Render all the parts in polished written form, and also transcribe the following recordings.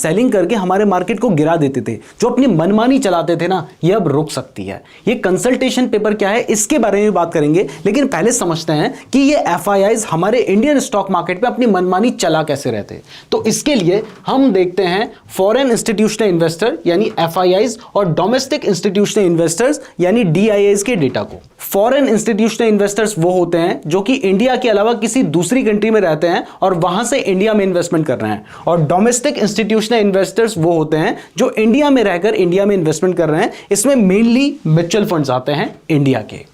Selling करके हमारे market को गिरा देते थे, जो अपनी मनमानी चलाते थे ना, ये अब रुक सकती है। ये कंसल्टेशन पेपर क्या है इसके बारे में बात करेंगे, लेकिन पहले समझते हैं कि ये एफआईआईज हमारे इंडियन स्टॉक मार्केट पे अपनी मनमानी चला कैसे रहते। तो इसके लिए हम देखते हैं फॉरेन इंस्टीट्यूशनल इन्वेस्टर यानी एफआईआईज और डोमेस्टिक इंस्टीट्यूशनल इन्वेस्टर्स यानी डीआईआईज के डेटा को। फॉरेन इंस्टीट्यूशनल इन्वेस्टर्स वो होते हैं जो कि इंडिया के अलावा किसी दूसरी कंट्री में रहते हैं और वहां से इंडिया में इन्वेस्टमेंट कर रहे हैं, और डोमेस्टिक इंस्टीट्यूशनल इन्वेस्टर्स वो होते हैं जो इंडिया में रहकर इंडिया में इन्वेस्टमेंट कर रहे हैं। इसमें मेनली म्यूचुअल फंड्स आते हैं इंडिया के।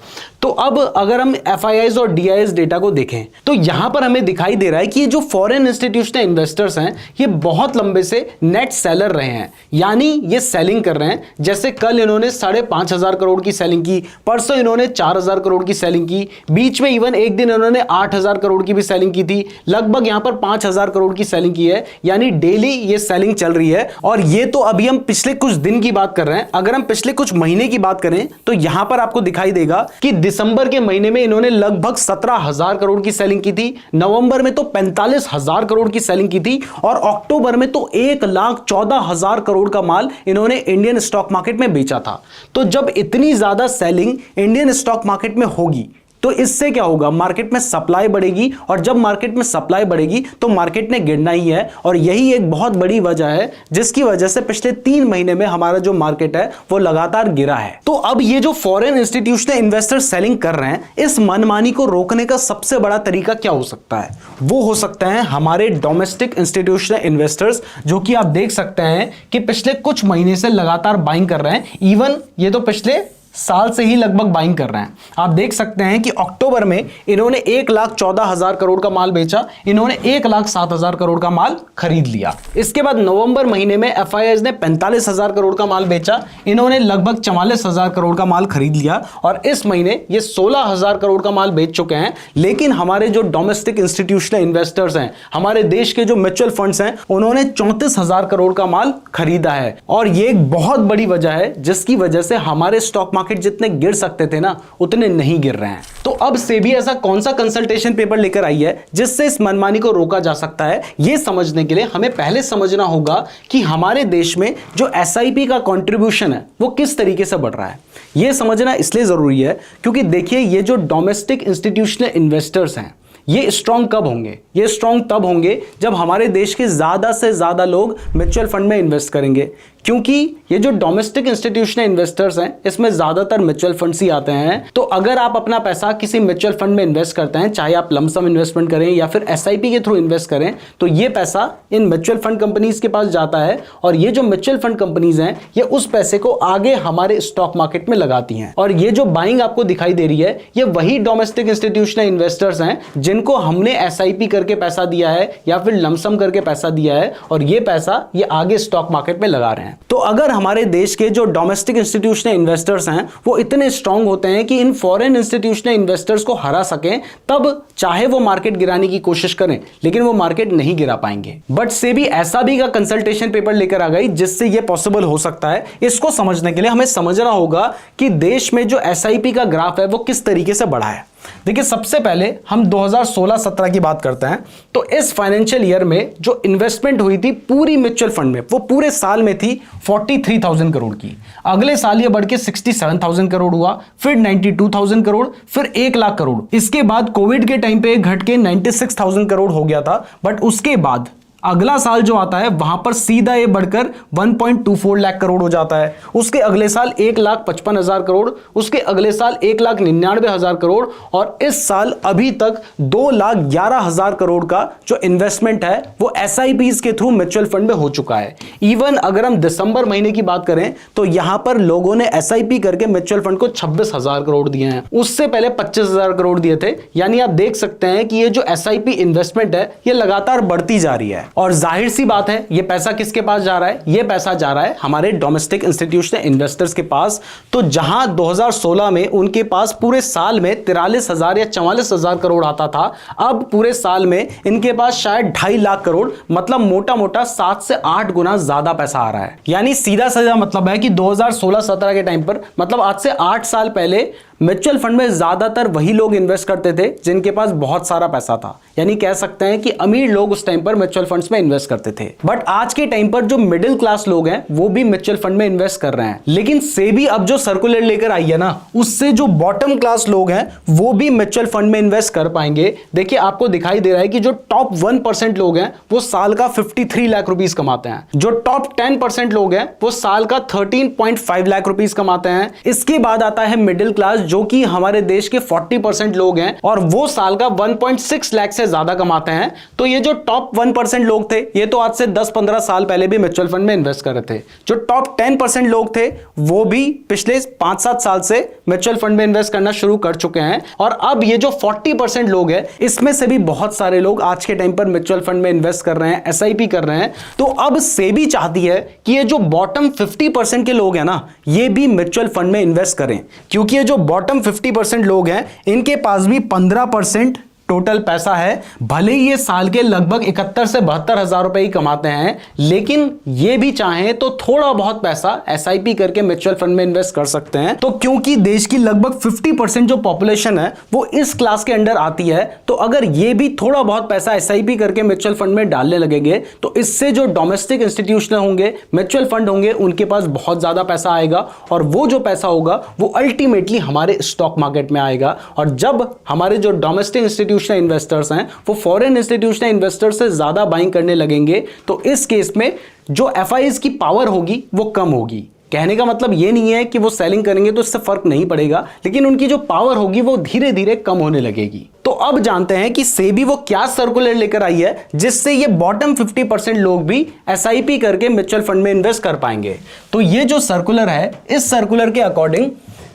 तो अब अगर हम एफआईआईज और डीआईआईज डेटा को देखें तो यहां पर हमें दिखाई दे रहा है कि ये जो फॉरेन इंस्टीट्यूशनल इन्वेस्टर्स हैं ये बहुत लंबे से नेट सेलर रहे हैं, यानी ये सेलिंग कर रहे हैं। जैसे कल इन्होंने 5,500 करोड़ की सेलिंग की, परसों इन्होंने 4,000 करोड़ की सेलिंग की, बीच में इवन एक दिन इन्होंने 8,000 करोड़ की भी सेलिंग की थी, लगभग यहां पर 5,000 करोड़ की सेलिंग की है, यानी डेली ये सेलिंग चल रही है। और ये तो अभी हम पिछले कुछ दिन की बात कर रहे हैं। अगर हम पिछले कुछ महीने की बात करें तो यहां पर आपको दिखाई देगा कि दिसंबर के महीने में इन्होंने लगभग 17,000 करोड़ की सेलिंग की थी, नवंबर में तो 45,000 करोड़ की सेलिंग की थी, और अक्टूबर में तो 1,14,000 करोड़ का माल इन्होंने इंडियन स्टॉक मार्केट में बेचा था। तो जब इतनी ज्यादा सेलिंग इंडियन स्टॉक मार्केट में होगी तो इससे क्या होगा, मार्केट में सप्लाई बढ़ेगी, और जब मार्केट में सप्लाई बढ़ेगी तो मार्केट ने गिरना ही है। और यही एक बहुत बड़ी वजह है जिसकी वजह से पिछले 3 महीने में हमारा जो मार्केट है वो लगातार गिरा है। तो अब ये जो फॉरेन इंस्टीट्यूशनल इन्वेस्टर सेलिंग कर रहे हैं, इस मनमानी को रोकने का सबसे बड़ा तरीका क्या हो सकता है? वो हो सकता है हमारे डोमेस्टिक इंस्टीट्यूशनल इन्वेस्टर्स, जो कि आप देख सकते हैं कि पिछले कुछ महीने से लगातार बाइंग कर रहे हैं। इवन ये तो पिछले साल से ही लगभग बाइंग कर रहे हैं। आप देख सकते हैं कि अक्टूबर में इन्होंने 1,14,000 करोड़ का माल बेचा, इन्होंने 1,07,000 करोड़ का माल खरीद लिया। इसके बाद नवंबर महीने में एफआईआईज ने 45,000 करोड़ का माल बेचा, इन्होंने लगभग 44,000 करोड़ का माल खरीद लिया, और इस महीने ये 16,000 करोड़ का माल बेच चुके हैं। लेकिन हमारे जो डोमेस्टिक इंस्टीट्यूशनल इन्वेस्टर्स हैं, हमारे देश के जो म्यूचुअल फंड्स हैं, उन्होंने 34,000 करोड़ का माल खरीदा है। और ये एक बहुत बड़ी वजह है जिसकी वजह से हमारे स्टॉक मार्केट जितने गिर सकते थे ना, उतने नहीं गिर रहे हैं। तो अब सेबी ऐसा कौन सा कंसल्टेशन पेपर लेकर आई है जिससे इस मनमानी को रोका जा सकता है? यह समझने के लिए हमें पहले समझना होगा कि हमारे देश में जो एसआईपी का कंट्रीब्यूशन है वो किस तरीके से बढ़ रहा है। यह समझना इसलिए जरूरी है क्योंकि देखिए, ये जो डोमेस्टिक इंस्टीट्यूशनल इन्वेस्टर्स हैं ये स्ट्रांग कब होंगे? ये स्ट्रांग तब होंगे जब हमारे देश के ज्यादा से ज्यादा लोग म्यूचुअल फंड में इन्वेस्ट करेंगे, क्योंकि ये जो डोमेस्टिक इंस्टीट्यूशनल इन्वेस्टर्स हैं इसमें ज्यादातर म्यूचुअल फंड्स ही आते हैं। तो अगर आप अपना पैसा किसी म्यूचुअल फंड में इन्वेस्ट करते हैं, चाहे आप लमसम इन्वेस्टमेंट करें या फिर एसआईपी के थ्रू इन्वेस्ट करें, तो ये पैसा इन म्यूचुअल फंड कंपनीज के पास जाता है, और ये जो म्यूचुअल फंड कंपनीज हैं ये उस पैसे को आगे हमारे स्टॉक मार्केट में लगाती हैं। और ये जो बाइंग आपको दिखाई दे रही है ये वही डोमेस्टिक इंस्टीट्यूशनल इन्वेस्टर्स हैं जिनको हमने एसआईपी करके पैसा दिया है या फिर लमसम करके पैसा दिया है, और ये पैसा ये आगे स्टॉक मार्केट में लगा रहे हैं। तो अगर हमारे देश के जो डोमेस्टिक इंस्टीट्यूशनल इन्वेस्टर्स हैं वो इतने स्ट्रांग होते हैं कि इन फॉरेन इंस्टीट्यूशनल इन्वेस्टर्स को हरा सकें, तब चाहे वो मार्केट गिराने की कोशिश करें लेकिन वो मार्केट नहीं गिरा पाएंगे। बट सेबी ऐसा भी का कंसल्टेशन पेपर लेकर आ गई जिससे ये पॉसिबल हो सकता है। इसको समझने के लिए हमें समझना होगा कि देश में जो एसआईपी का ग्राफ है वो किस तरीके से बढ़ा है। देखिए, सबसे पहले हम 2016-17 की बात करते हैं। तो इस फाइनेंशियल ईयर में जो इन्वेस्टमेंट हुई थी पूरी म्यूचुअल फंड में, वो पूरे साल में थी 43,000 करोड़ की। अगले साल ये बढ़ के 67,000 करोड़ हुआ, फिर 92,000 करोड़, फिर 1 लाख करोड़। इसके बाद कोविड के टाइम पे घट के 96,000 करोड़ हो गया था। बट उसके बाद अगला साल जो आता है वहां पर सीधा ये बढ़कर 1.24 लाख करोड़ हो जाता है। उसके अगले साल 1,55,000 करोड़, उसके अगले साल 1,99,000 करोड़, और इस साल अभी तक 2,11,000 करोड़ का जो इन्वेस्टमेंट है वो एसआईपीज के थ्रू म्यूचुअल फंड में हो चुका है। इवन अगर हम दिसंबर महीने की बात करें तो यहां पर लोगों ने एसआईपी करके म्यूचुअल फंड को 26,000 करोड़ दिए हैं, उससे पहले 25,000 करोड़ दिए थे। यानी आप देख सकते हैं कि ये जो एसआईपी इन्वेस्टमेंट है ये लगातार बढ़ती जा रही है। और जाहिर सी बात है ये पैसा किसके पास जा रहा है? ये पैसा जा रहा है हमारे डोमेस्टिक इंस्टीट्यूशनल इन्वेस्टर्स के पास। तो जहां 2016 में उनके पास पूरे साल में 43,000 या 44,000 करोड़ आता था, अब पूरे साल में इनके पास शायद 2.5 लाख करोड़, मतलब मोटा मोटा 7 से 8 गुना ज्यादा पैसा आ रहा है। यानी सीधा सीधा मतलब है कि 2016-17 के टाइम पर, मतलब आज से 8 साल पहले म्यूचुअल फंड में ज्यादातर वही लोग इन्वेस्ट करते थे जिनके पास बहुत सारा पैसा था, यानी कह सकते हैं कि अमीर लोग उस टाइम पर म्यूचुअल फंड्स में इन्वेस्ट करते थे। बट आज के टाइम पर जो मिडिल क्लास लोग हैं वो भी म्यूचुअल फंड में इन्वेस्ट कर रहे हैं। लेकिन सेबी अब जो सर्कुलर लेकर आई है ना, उससे जो बॉटम क्लास लोग हैं वो भी म्यूचुअल फंड में इन्वेस्ट कर पाएंगे। देखिए आपको दिखाई दे रहा है कि जो टॉप 1% लोग हैं वो साल का 53 लाख रुपीस कमाते हैं, जो टॉप 10% लोग हैं वो साल का 13.5 लाख रुपीस कमाते हैं। इसके बाद आता है मिडिल क्लास, जो कि हमारे देश के 40% लोग हैं और वो साल का 1.6 लाख से ज्यादा कमाते हैं। तो ये जो टॉप 1% लोग थे ये तो आज से 10-15 साल पहले भी म्यूचुअल फंड में इन्वेस्ट कर रहे थे। जो टॉप 10% लोग थे वो भी पिछले 5-7 साल से म्यूचुअल फंड में इन्वेस्ट करना शुरू कर चुके हैं। और अब ये जो 40% लोग हैं इसमें से भी बहुत सारे लोग आज के टाइम पर म्यूचुअल फंड में इन्वेस्ट कर रहे हैं, एसआईपी कर रहे हैं। तो अब सेबी चाहती है कि ये जो बॉटम 50% के लोग हैं ना, ये भी म्यूचुअल फंड में इन्वेस्ट करें, क्योंकि ये जो बॉटम 50% लोग हैं इनके पास भी 15% टोटल पैसा है। भले ही ये साल के लगभग 71 से 72 हजार रुपए ही कमाते हैं, लेकिन ये भी चाहें तो थोड़ा बहुत पैसा एसआईपी करके म्यूचुअल फंड में इन्वेस्ट कर सकते हैं। तो क्योंकि देश की लगभग 50% जो पॉपुलेशन है वो इस क्लास के अंडर आती है, तो अगर ये भी थोड़ा बहुत पैसा एसआईपी करके म्यूचुअल फंड में डालने लगेंगे तो इससे जो डोमेस्टिक इंस्टीट्यूशन होंगे, म्यूचुअल फंड होंगे, उनके पास बहुत ज्यादा पैसा आएगा और वो जो पैसा होगा वो अल्टीमेटली हमारे स्टॉक मार्केट में आएगा। और जब हमारे जो डोमेस्टिक इंस्टीट्यूशन इन्वेस्टर्स हैं वो फॉरेन इंस्टीट्यूशनल इन्वेस्टर्स से ज्यादा बाइंग करने लगेंगे, तो इस केस में जो एफआईआईज की पावर होगी वो कम होगी। कहने का मतलब ये नहीं है कि वो सेलिंग करेंगे तो इससे फर्क नहीं पड़ेगा, लेकिन उनकी जो पावर होगी वो धीरे धीरे कम होने लगेगी। तो अब जानते हैं कि सेबी वो क्या सर्कुलर लेकर आई है जिससे ये बॉटम 50% लोग भी एसआईपी करके म्यूचुअल फंड में इन्वेस्ट कर पाएंगे। तो ये जो सर्कुलर है, इस सर्कुलर के अकॉर्डिंग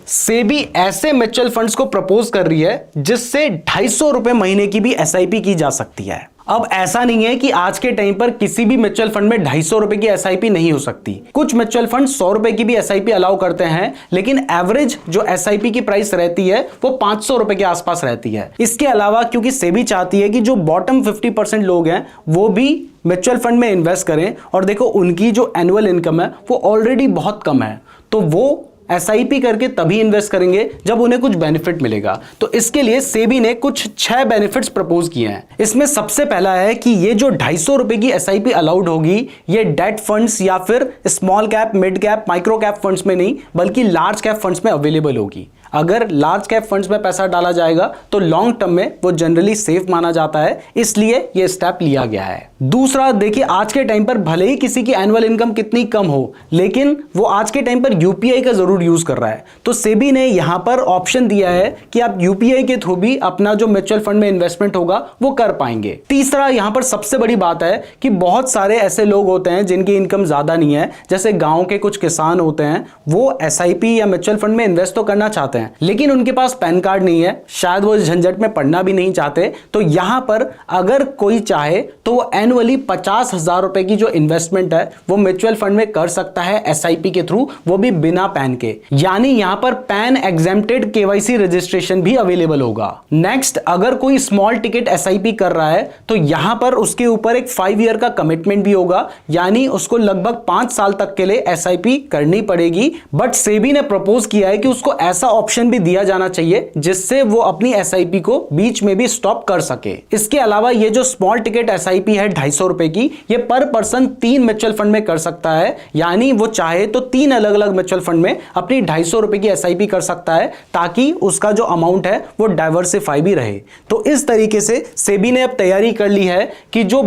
सेबी ऐसे म्यूचुअल फंड्स को प्रपोज कर रही है जिससे 250 रुपए महीने की भी एसआईपी की जा सकती है। अब ऐसा नहीं है कि आज के टाइम पर किसी भी म्यूचुअल फंड में 250 रुपए की एसआईपी नहीं हो सकती। कुछ म्यूचुअल फंड 100 रुपए की भी एसआईपी अलाउ करते हैं, लेकिन एवरेज जो एसआईपी की प्राइस रहती है वो 500 रुपए के आसपास रहती है। इसके अलावा क्योंकि सेबी चाहती है कि जो बॉटम 50% लोग हैं वो भी म्यूचुअल फंड में इन्वेस्ट करें, और देखो उनकी जो एनुअल इनकम है वो ऑलरेडी बहुत कम है, तो वो एसआईपी करके तभी इन्वेस्ट करेंगे जब उन्हें कुछ बेनिफिट मिलेगा। तो इसके लिए सेबी ने कुछ 6 बेनिफिट्स प्रपोज किए हैं। इसमें सबसे पहला है कि ये जो 250 रुपए की एसआईपी अलाउड होगी ये डेट फंड्स या फिर small cap, mid cap, micro cap funds में नहीं बल्कि लार्ज कैप फंड्स में अवेलेबल होगी। अगर लार्ज कैप फंड्स में पैसा डाला जाएगा तो लॉन्ग टर्म में वो जनरली सेफ माना जाता है, इसलिए ये स्टेप लिया गया है। दूसरा, देखिए आज के टाइम पर भले ही किसी की एनुअल इनकम कितनी कम हो, लेकिन वो आज के टाइम पर यूपीआई का जरूर यूज कर रहा है, तो सेबी ने यहां पर ऑप्शन दिया है कि आप यूपीआई के थ्रू भी अपना जो म्यूचुअल फंड में इन्वेस्टमेंट होगा वो कर पाएंगे। तीसरा, यहां पर सबसे बड़ी बात है कि बहुत सारे ऐसे लोग होते हैं जिनकी इनकम ज्यादा नहीं है, जैसे गांव के कुछ किसान होते हैं, वो एसआईपी या म्यूचुअल फंड में इन्वेस्ट तो करना चाहते हैं लेकिन उनके पास पैन कार्ड नहीं है, शायद वो इस झंझट में पढ़ना भी नहीं चाहते। तो यहां पर अगर कोई चाहे तो वो एनुअली 50,000 रुपए की जो इन्वेस्टमेंट है वो म्यूचुअल फंड में कर सकता है एसआईपी के थ्रू, वो भी बिना पैन के। यानी यहां पर पैन एग्जेम्प्टेड केवाईसी रजिस्ट्रेशन भी अवेलेबल होगा। नेक्स्ट, अगर कोई स्मॉल टिकट एसआईपी कर रहा है तो यहां पर उसके ऊपर एक 5 ईयर का कमिटमेंट भी होगा, यानी उसको लगभग 5 साल तक के लिए एसआईपी करनी पड़ेगी। बट सेबी ने प्रपोज किया है कि उसको ऐसा ऑप्शन भी दिया जाना चाहिए जिससे वो अपनी एसआईपी को बीच में भी स्टॉप कर सके। इसके अलावा ये जो स्मॉल टिकट एसआईपी है 250 रुपए की, ये पर पर्सन 3 म्यूचुअल फंड में कर सकता है, यानी वो चाहे तो 3 अलग अलग म्यूचुअल फंड में अपनी 250 रुपए की एसआईपी कर सकता है, ताकि उसका जो अमाउंट है वो डाइवर्सिफाई भी रहे। तो इस तरीके से सेबी ने अब तैयारी कर ली है कि जो